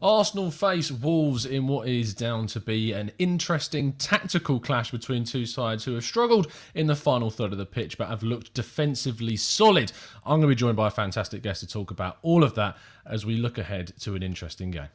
Arsenal face Wolves in what is down to be an interesting tactical clash between two sides who have struggled in the final third of the pitch but have looked defensively solid. I'm going to be joined by a fantastic guest to talk about all of that as we look ahead to an interesting game.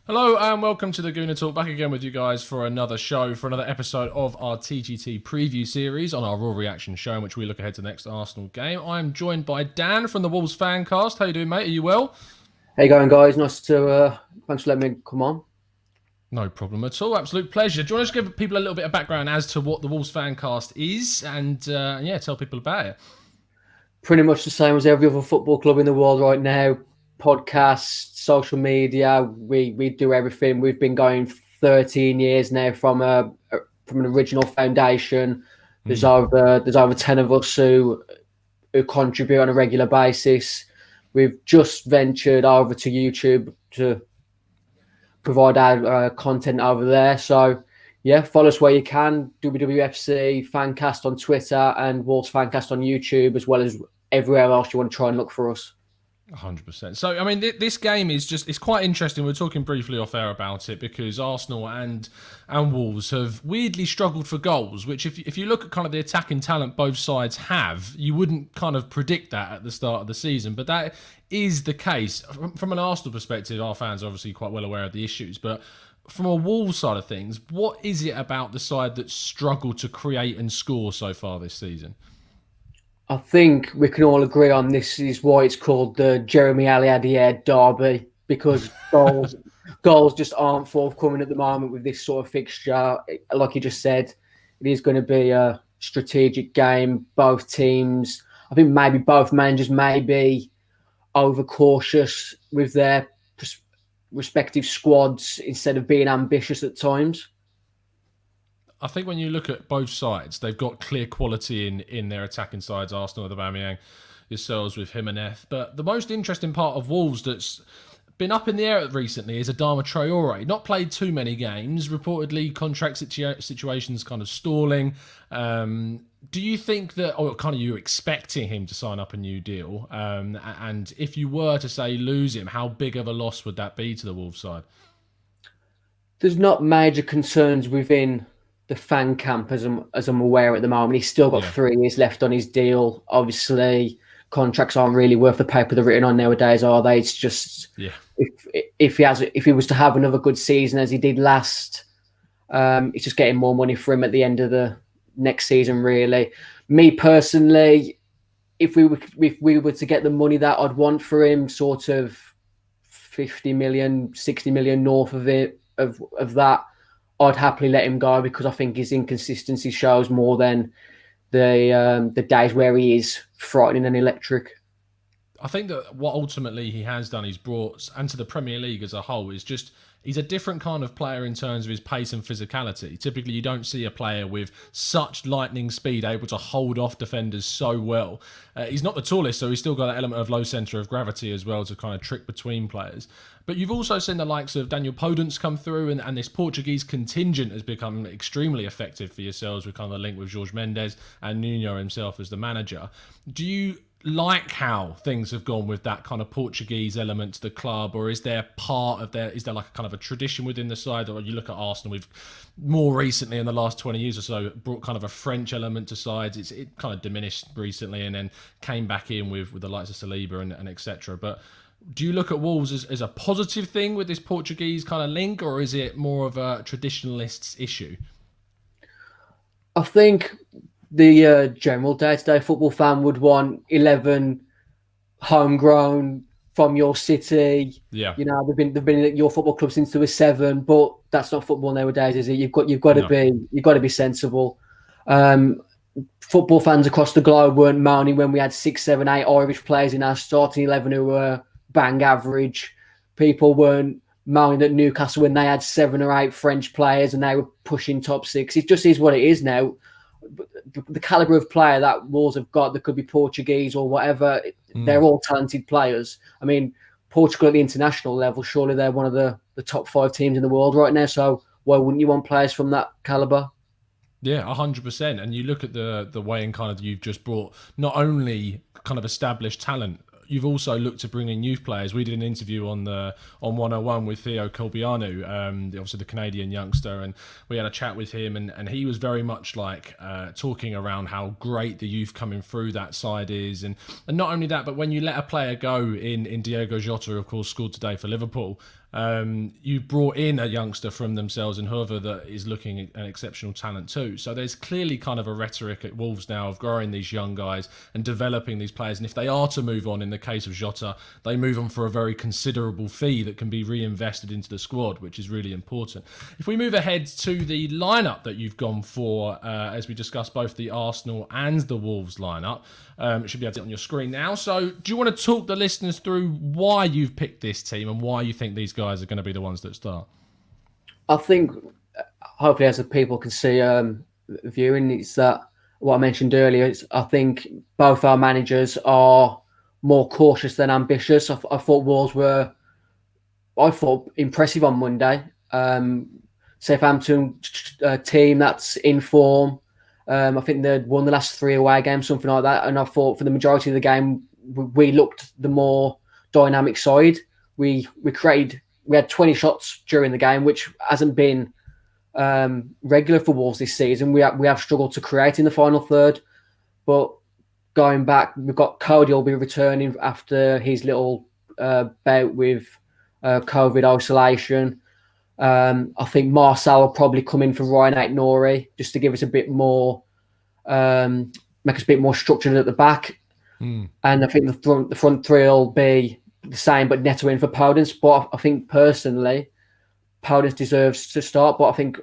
Hello and welcome to the Gooner Talk, back again with you guys for another show, for another episode of our TGT preview series on our Raw Reaction show in which we look ahead to the next Arsenal game. I'm joined by Dan from the Wolves Fancast. How you doing, mate? Are you well? How you going, guys? Nice to, thanks for letting me come on. No problem at all. Absolute pleasure. Do you want to just give people a little bit of background as to what the Wolves Fancast is and, tell people about it? Pretty much the same as every other football club in the world right now. Podcasts, social media, we do everything. We've been going 13 years now from an original foundation. There's over 10 of us who contribute on a regular basis. We've just ventured over to YouTube to provide our content over there. So, yeah, follow us where you can. WWFC Fancast on Twitter and Wolves Fancast on YouTube, as well as everywhere else you want to try and look for us. 100%. So, I mean, this game is it's quite interesting. We're talking briefly off air about it because Arsenal and Wolves have weirdly struggled for goals, which if you look at kind of the attacking talent both sides have, you wouldn't kind of predict that at the start of the season. But that is the case. From an Arsenal perspective, our fans are obviously quite well aware of the issues. But from a Wolves side of things, what is it about the side that's struggled to create and score so far this season? I think we can all agree on this is why it's called the Jeremy Aliadier derby, because goals just aren't forthcoming at the moment with this sort of fixture. Like you just said, it is going to be a strategic game. Both teams, I think maybe both managers may be overcautious with their respective squads instead of being ambitious at times. I think when you look at both sides, they've got clear quality in their attacking sides. Arsenal with Aubameyang, yourselves with Jimenez. But the most interesting part of Wolves that's been up in the air recently is Adama Traore. Not played too many games. Reportedly, contract situations kind of stalling. Do you think that, or kind of you expecting him to sign up a new deal? And if you were to say lose him, how big of a loss would that be to the Wolves side? There's not major concerns within the fan camp, as I'm aware at the moment. He's still got 3 years left on his deal. Obviously, contracts aren't really worth the paper they're written on nowadays, are they? It's just if he was to have another good season as he did last, it's just getting more money for him at the end of the next season. Really, me personally, if we were to get the money that I'd want for him, sort of 50 million, 60 million north of it of that, I'd happily let him go because I think his inconsistency shows more than the days where he is frightening and electric. I think that what ultimately he has done, he's brought, and to the Premier League as a whole, is just he's a different kind of player in terms of his pace and physicality. Typically, you don't see a player with such lightning speed able to hold off defenders so well. He's not the tallest, so he's still got that element of low centre of gravity as well to kind of trick between players. But you've also seen the likes of Daniel Podence come through, and this Portuguese contingent has become extremely effective for yourselves with kind of the link with Jorge Mendes and Nuno himself as the manager. Do you like how things have gone with that kind of Portuguese element to the club, or is there like a kind of a tradition within the side? Or you look at Arsenal, we've more recently in the last 20 years or so brought kind of a French element to sides. It kind of diminished recently and then came back in with the likes of Saliba and etc. But do you look at Wolves as a positive thing with this Portuguese kind of link, or is it more of a traditionalist's issue? I think the general day-to-day football fan would want 11 homegrown from your city. Yeah, you know, they've been at your football club since they were 7, but that's not football nowadays, is it? You've got to be sensible. Football fans across the globe weren't moaning when we had 6, 7, 8 Irish players in our starting 11 who were bang average. People weren't moaning at Newcastle when they had 7 or 8 French players and they were pushing top 6. It just is what it is now. The calibre of player that Wolves have got, that could be Portuguese or whatever, they're all talented players. I mean, Portugal at the international level, surely they're one of the top 5 teams in the world right now. So why wouldn't you want players from that calibre? Yeah, 100%. And you look at the way in kind of you've just brought not only kind of established talent, you've also looked to bring in youth players. We did an interview on 101 with Theo Colbiano, obviously the Canadian youngster, and we had a chat with him, and he was very much like talking around how great the youth coming through that side is, and not only that, but when you let a player go in Diogo Jota, of course, scored today for Liverpool. You brought in a youngster from themselves and whoever that is looking at an exceptional talent too. So there's clearly kind of a rhetoric at Wolves now of growing these young guys and developing these players. And if they are to move on, in the case of Jota, they move on for a very considerable fee that can be reinvested into the squad, which is really important. If we move ahead to the lineup that you've gone for, as we discussed both the Arsenal and the Wolves lineup, it should be able to see it on your screen now. So do you want to talk the listeners through why you've picked this team and why you think these guys are going to be the ones that start? I think, hopefully, as the people can see viewing, it's that what I mentioned earlier. I think both our managers are more cautious than ambitious. I thought Wolves were, impressive on Monday. Southampton team that's in form. I think they'd won the last 3 away games, something like that. And I thought for the majority of the game, we looked the more dynamic side. We had 20 shots during the game, which hasn't been regular for Wolves this season. We have struggled to create in the final third. But going back, we've got Cody will be returning after his little bout with COVID isolation. I think Marcel will probably come in for Ryan Aït-Nouri just to give us a bit more, make us a bit more structured at the back. And I think the front three will be the same, but Neto in for Podence. But I think personally, Podence deserves to start. But I think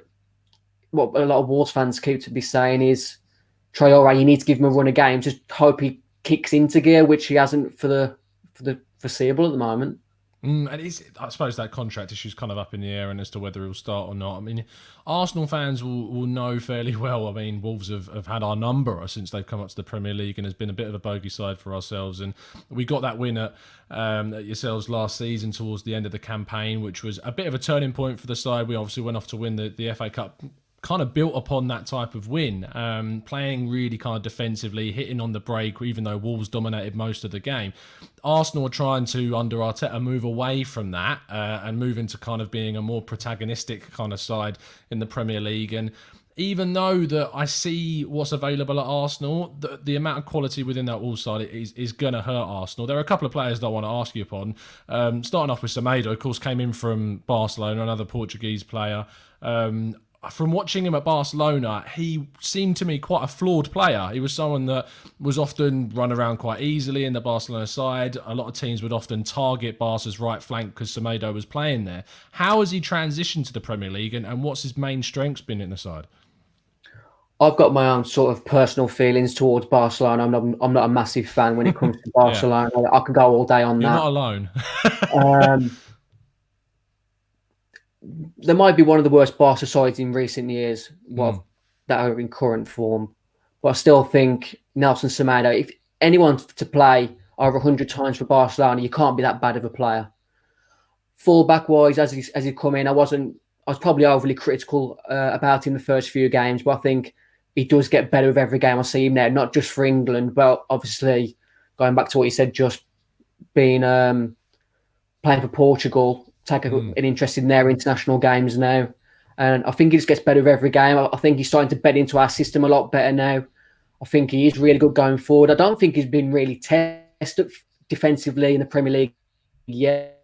what a lot of Wolves fans keep to be saying is, Traore, you need to give him a run of games. Just hope he kicks into gear, which he hasn't for the foreseeable at the moment. And I suppose that contract issue is kind of up in the air and as to whether he'll start or not. I mean, Arsenal fans will know fairly well. I mean, Wolves have had our number since they've come up to the Premier League and has been a bit of a bogey side for ourselves. And we got that win at yourselves last season towards the end of the campaign, which was a bit of a turning point for the side. We obviously went off to win the FA Cup, kind of built upon that type of win, playing really kind of defensively, hitting on the break, even though Wolves dominated most of the game. Arsenal are trying to, under Arteta, move away from that and move into kind of being a more protagonistic kind of side in the Premier League. And even though that I see what's available at Arsenal, the amount of quality within that Wolves side is going to hurt Arsenal. There are a couple of players that I want to ask you upon. Starting off with Semedo, of course, came in from Barcelona, another Portuguese player. From watching him at Barcelona, he seemed to me quite a flawed player. He was someone that was often run around quite easily in the Barcelona side. A lot of teams would often target Barca's right flank because Semedo was playing there. How has he transitioned to the Premier League and what's his main strengths been in the side? I've got my own sort of personal feelings towards Barcelona. I'm not a massive fan when it comes to Barcelona. Yeah. I could go all day on that. You're not alone. They might be one of the worst Barca sides in recent years that are in current form. But I still think Nelson Semedo, if anyone to play over 100 times for Barcelona, you can't be that bad of a player. Fullback-wise, as he come in, I was probably overly critical about him the first few games, but I think he does get better with every game I see him now, not just for England, but obviously, going back to what you said, just being playing for Portugal, take an interest in their international games now. And I think he just gets better with every game. I think he's starting to bed into our system a lot better now. I think he is really good going forward. I don't think he's been really tested defensively in the Premier League yet.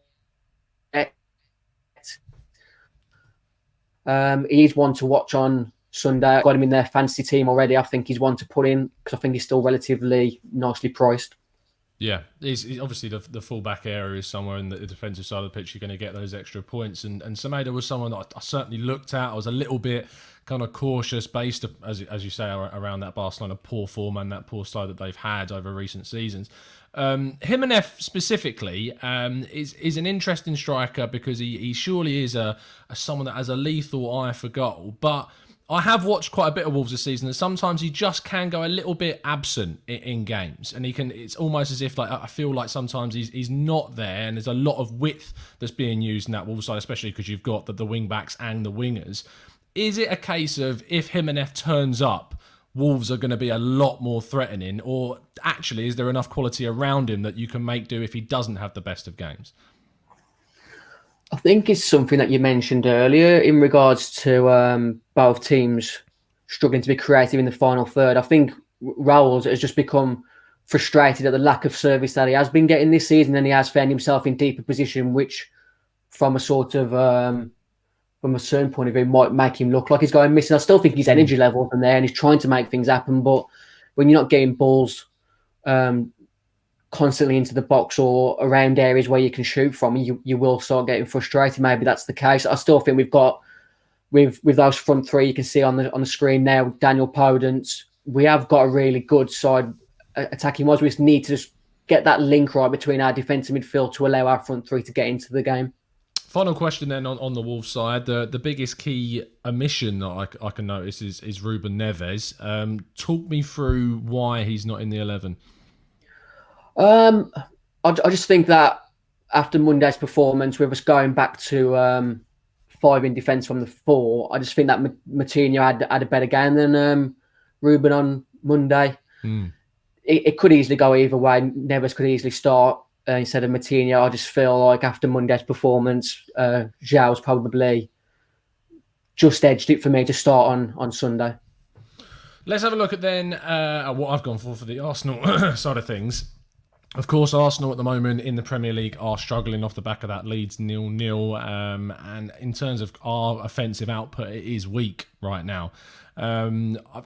He's one to watch on Sunday. I've got him in their fantasy team already. I think he's one to put in because I think he's still relatively nicely priced. Yeah, he's obviously the full-back area is somewhere in the defensive side of the pitch you're going to get those extra points. And Semedo was someone that I certainly looked at. I was a little bit kind of cautious based, as you say, around that Barcelona poor form and that poor style that they've had over recent seasons. Jimenez specifically is an interesting striker because he surely is someone that has a lethal eye for goal, but I have watched quite a bit of Wolves this season, and sometimes he just can go a little bit absent in games, and it's almost as if I feel like sometimes he's not there, and there's a lot of width that's being used in that Wolves side, especially because you've got the wing backs and the wingers. is it a case of if Jimenez turns up, Wolves are going to be a lot more threatening, or actually is there enough quality around him that you can make do if he doesn't have the best of games? I think it's something that you mentioned earlier in regards to both teams struggling to be creative in the final third. I think Raúl has just become frustrated at the lack of service that he has been getting this season, and he has found himself in deeper position, which from a sort of from a certain point of view might make him look like he's going missing. I still think his energy levels are there and he's trying to make things happen, but when you're not getting balls constantly into the box or around areas where you can shoot from, you will start getting frustrated. Maybe that's the case. I still think we've got with those front three you can see on the screen now, Daniel Podence. We have got a really good side attacking wise. We just need to just get that link right between our defensive midfield to allow our front three to get into the game. Final question then on the Wolves side. The biggest key omission that I can notice is Ruben Neves. Talk me through why he's not in the 11. I just think that after Monday's performance, with us going back to 5 in defence from the 4, I just think that Moutinho had a better game than Ruben on Monday. It could easily go either way. Neves could easily start instead of Moutinho. I just feel like after Monday's performance, João's probably just edged it for me to start on Sunday. Let's have a look at then what I've gone for the Arsenal side of things. Of course, Arsenal at the moment in the Premier League are struggling off the back of that Leeds 0-0. And in terms of our offensive output, it is weak right now.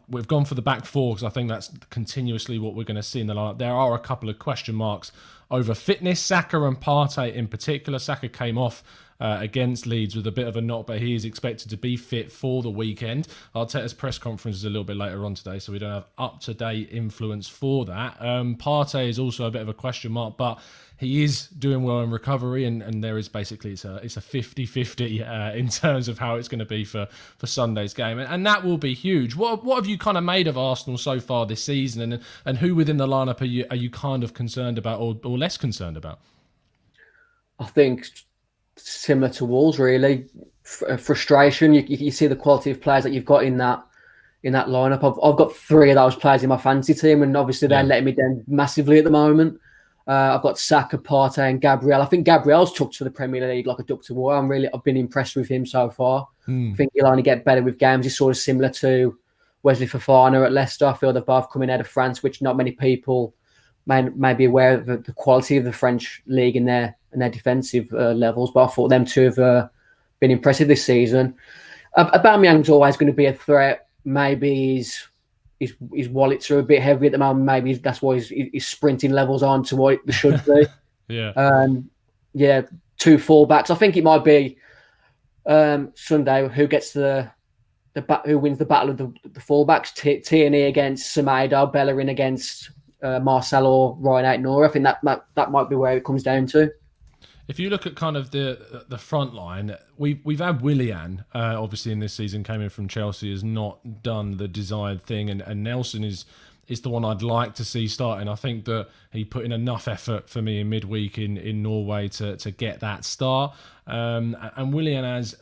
We've gone for the back 4 because I think that's continuously what we're going to see in the lineup. There are a couple of question marks over fitness. Saka and Partey in particular. Saka came off against Leeds with a bit of a knock, but he is expected to be fit for the weekend. Arteta's press conference is a little bit later on today, so we don't have up-to-date influence for that. Partey is also a bit of a question mark, but he is doing well in recovery, and there is basically it's a 50-50 in terms of how it's going to be for Sunday's game, and that will be huge. What have you kind of made of Arsenal so far this season, and who within the lineup are you kind of concerned about or less concerned about? I think similar to Wolves, really. Frustration. You see the quality of players that you've got in that lineup. I've got 3 of those players in my fantasy team, and obviously they're letting me down massively at the moment. I've got Saka, Partey, and Gabriel. I think Gabriel's took to the Premier League like a duck to water. I've been impressed with him so far. I think he'll only get better with games. He's sort of similar to Wesley Fofana at Leicester. I feel they're both coming out of France, which not many people may be aware of the quality of the French league in their defensive levels. But I thought them two have been impressive this season. Aubameyang's always going to be a threat. Maybe his wallets are a bit heavy at the moment. Maybe that's why his sprinting levels aren't to what they should be. Yeah. 2 fullbacks. I think it might be Sunday who gets who wins the battle of the fullbacks. Tierney against Semedo, Bellerin against Marcel or Ryan Aït-Nouri. I think that might be where it comes down to. If you look at kind of the front line, we've had Willian, obviously in this season, came in from Chelsea, has not done the desired thing, and Nelson is the one I'd like to see starting. I think that he put in enough effort for me in midweek in Norway to get that start. And Willian has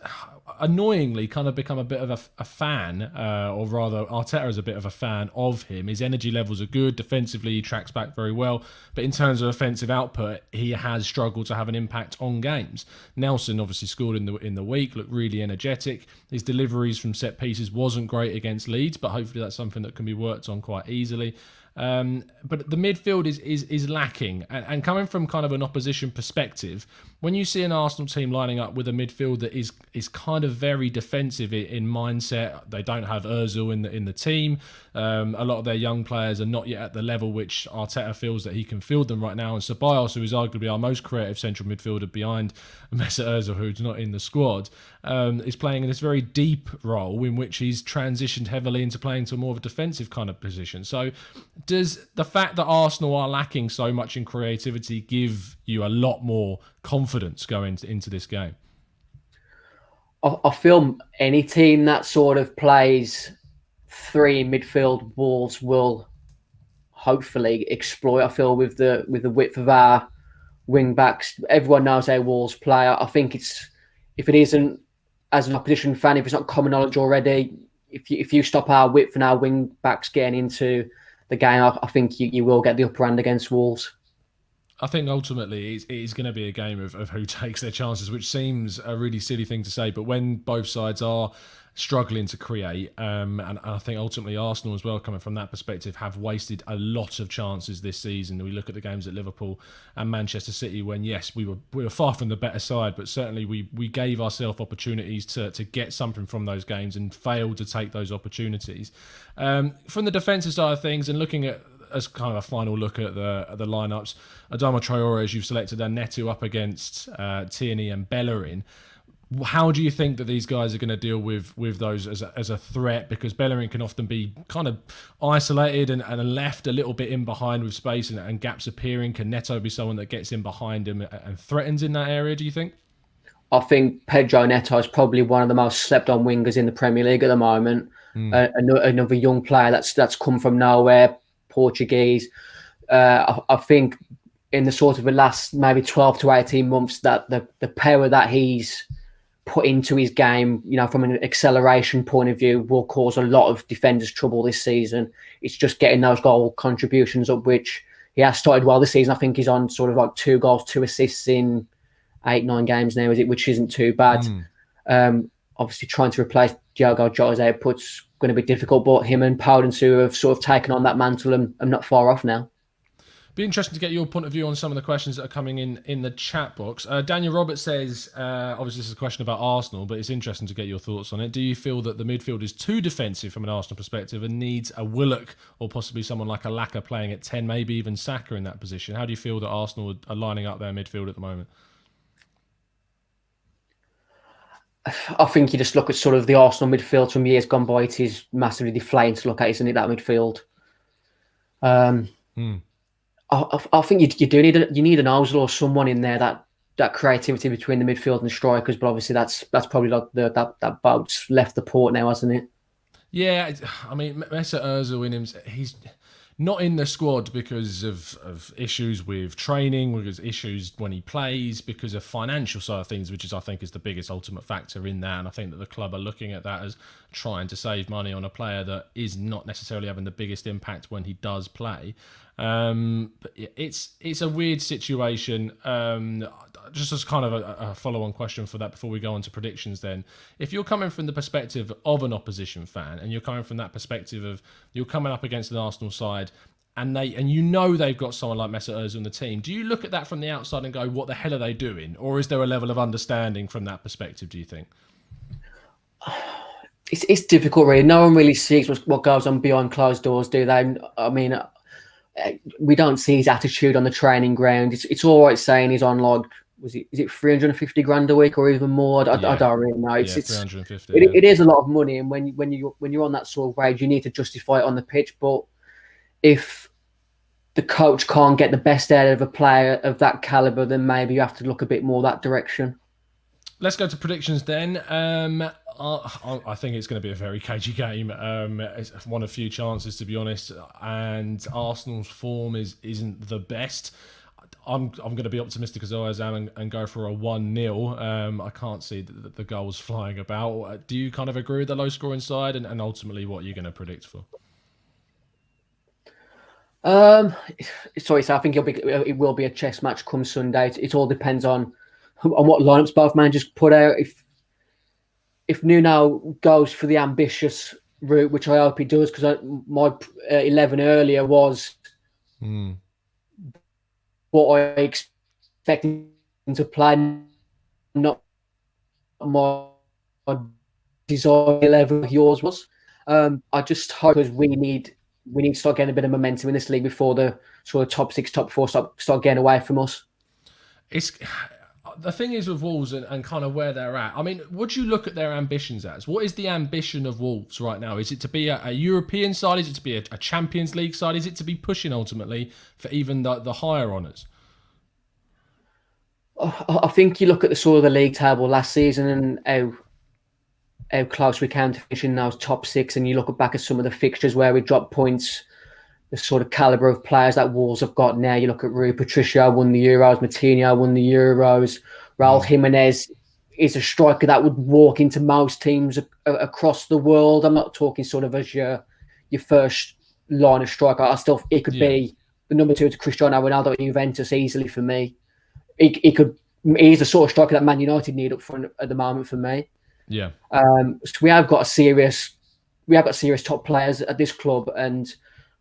annoyingly kind of become a bit of a fan, or rather Arteta is a bit of a fan of him. His energy levels are good. Defensively, he tracks back very well. But in terms of offensive output, he has struggled to have an impact on games. Nelson obviously scored in the week, looked really energetic. His deliveries from set pieces wasn't great against Leeds, but hopefully that's something that can be worked on quite easily. But the midfield is lacking, and coming from kind of an opposition perspective, when you see an Arsenal team lining up with a midfield that is kind of very defensive in mindset, they don't have Özil in the team. A lot of their young players are not yet at the level which Arteta feels that he can field them right now. And Ceballos, who is arguably our most creative central midfielder behind Mesut Özil, who's not in the squad, is playing in this very deep role in which he's transitioned heavily into playing to more of a defensive kind of position. So does the fact that Arsenal are lacking so much in creativity give you a lot more confidence going into this game? I feel any team that sort of plays 3 midfield Wolves will hopefully exploit. I feel with the width of our wing backs, everyone knows how Wolves play. I think if it isn't as an opposition fan, if it's not common knowledge already, if you stop our width and our wing backs getting into the game, I think you will get the upper hand against Wolves. I think ultimately it is going to be a game of who takes their chances, which seems a really silly thing to say. But when both sides are struggling to create, and I think ultimately Arsenal as well, coming from that perspective, have wasted a lot of chances this season. We look at the games at Liverpool and Manchester City when, yes, we were far from the better side, but certainly we gave ourselves opportunities to get something from those games and failed to take those opportunities. From the defensive side of things and looking at, as kind of a final look at the lineups, Adama Traore, as you've selected, and Neto up against Tierney and Bellerin. How do you think that these guys are going to deal with those as a threat? Because Bellerin can often be kind of isolated and left a little bit in behind with space and gaps appearing. Can Neto be someone that gets in behind him and threatens in that area, do you think? I think Pedro Neto is probably one of the most slept-on wingers in the Premier League at the moment. Another young player that's come from nowhere, Portuguese. I think in the sort of the last maybe 12 to 18 months that the power that he's put into his game, from an acceleration point of view, will cause a lot of defenders trouble this season. It's just getting those goal contributions up, which he has started well this season. I think he's on sort of like 2 goals, 2 assists in 8-9 games now, which isn't too bad. Obviously trying to replace Diogo Jota's output's going to be difficult, but him and Podence have sort of taken on that mantle and not far off now. Be interesting to get your point of view on some of the questions that are coming in the chat box. Daniel Roberts says, obviously this is a question about Arsenal, but it's interesting to get your thoughts on it. Do you feel that the midfield is too defensive from an Arsenal perspective and needs a Willock or possibly someone like a Laka playing at 10, maybe even Saka in that position? How do you feel that Arsenal are lining up their midfield at the moment? I think you just look at sort of the Arsenal midfield from years gone by. It is massively deflating to look at, isn't it, that midfield? I think you need an Ozil or someone in there that creativity between the midfield and the strikers. But obviously that's probably like that boat's left the port now, hasn't it? Yeah, I mean, Mesut Ozil he's not in the squad because of issues with training, because issues when he plays, because of financial side of things, which I think is the biggest ultimate factor in that. And I think that the club are looking at that as trying to save money on a player that is not necessarily having the biggest impact when he does play. But it's a weird situation. Just as kind of a follow-on question for that before we go on to predictions then. If you're coming from the perspective of an opposition fan and you're coming from that perspective of you're coming up against an Arsenal side and they've got someone like Mesut Ozil in the team, do you look at that from the outside and go, what the hell are they doing? Or is there a level of understanding from that perspective, do you think? It's difficult, really. No one really sees what goes on behind closed doors, do they? I mean, we don't see his attitude on the training ground. It's all right saying he's on like, is it 350 grand a week or even more? I don't really know. It's 350. It is a lot of money, and when you're on that sort of wage, you need to justify it on the pitch. But if the coach can't get the best out of a player of that caliber, then maybe you have to look a bit more that direction. Let's go to predictions then. I think it's going to be a very cagey game. It's one of few chances, to be honest, and Arsenal's form isn't the best. I'm going to be optimistic as always am and go for a 1-0. I can't see the goals flying about. Do you kind of agree with the low scoring side and ultimately what you're going to predict for? Sorry, so I think it will be a chess match come Sunday. It all depends on what lineups both managers put out. If Nuno goes for the ambitious route, which I hope he does, because my 11 earlier was what I expected him to play, not my desired 11 like yours was. I just hope, because we need to start getting a bit of momentum in this league before the sort of top 6, top 4 start getting away from us. The thing is with Wolves and kind of where they're at, I mean, would you look at their ambitions as? What is the ambition of Wolves right now? Is it to be a European side? Is it to be a Champions League side? Is it to be pushing ultimately for even the higher honours? I think you look at the sort of the league table last season and how close we came to finishing those top 6, and you look back at some of the fixtures where we dropped points, the sort of calibre of players that Wolves have got now. You look at Rui Patricio won the Euros, Matinho won the Euros, Raul Jimenez is a striker that would walk into most teams across the world. I'm not talking sort of as your first line of striker. I still it could be the number 2 to Cristiano Ronaldo at Juventus easily for me. He's the sort of striker that Man United need up front at the moment for me. Yeah. So we have got serious top players at this club, and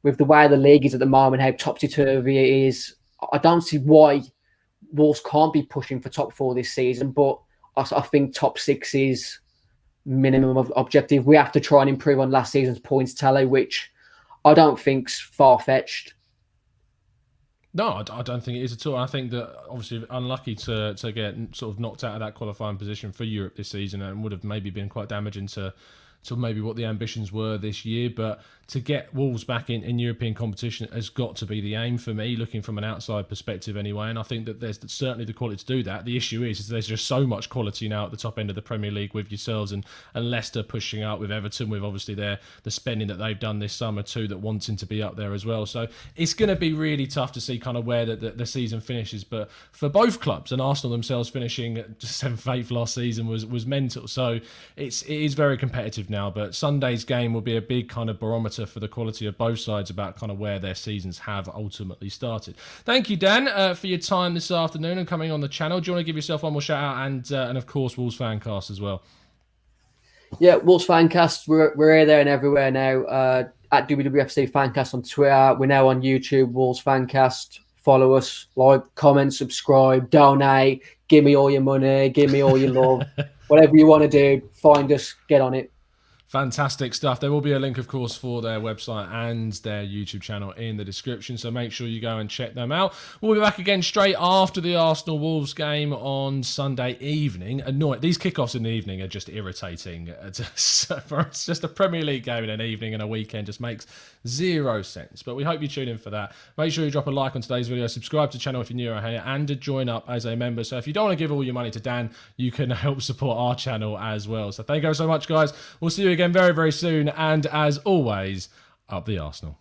with the way the league is at the moment, how topsy-turvy it is, I don't see why Wolves can't be pushing for top 4 this season. But I think top 6 is minimum of objective. We have to try and improve on last season's points tally, which I don't think's far-fetched. No, I don't think it is at all. I think that obviously unlucky to get sort of knocked out of that qualifying position for Europe this season, and would have maybe been quite damaging to maybe what the ambitions were this year. But to get Wolves back in European competition has got to be the aim for me, looking from an outside perspective anyway. And I think that there's certainly the quality to do that. The issue is there's just so much quality now at the top end of the Premier League with yourselves and Leicester pushing up, with Everton, with obviously the spending that they've done this summer too, that wanting to be up there as well. So it's going to be really tough to see kind of where the season finishes. But for both clubs, and Arsenal themselves finishing just 7th, 8th last season was mental. So it is very competitive now. But Sunday's game will be a big kind of barometer for the quality of both sides about kind of where their seasons have ultimately started. Thank you, Dan, for your time this afternoon and coming on the channel. Do you want to give yourself one more shout out and of course Wolves Fancast as well? Yeah, Wolves Fancast. We're here, there, and everywhere now. At WWFC Fancast on Twitter. We're now on YouTube. Wolves Fancast. Follow us, like, comment, subscribe, donate. Give me all your money. Give me all your love. Whatever you want to do, find us. Get on it. Fantastic stuff. There will be a link, of course, for their website and their YouTube channel in the description, so make sure you go and check them out. We'll be back again straight after the Arsenal-Wolves game on Sunday evening. These kickoffs in the evening are just irritating. It's just a Premier League game in an evening and a weekend just makes zero sense. But we hope you tune in for that. Make sure you drop a like on today's video, subscribe to the channel if you're new around here, and to join up as a member. So if you don't want to give all your money to Dan, you can help support our channel as well. So thank you so much, guys. We'll see you again very, very soon. And as always, up the Arsenal.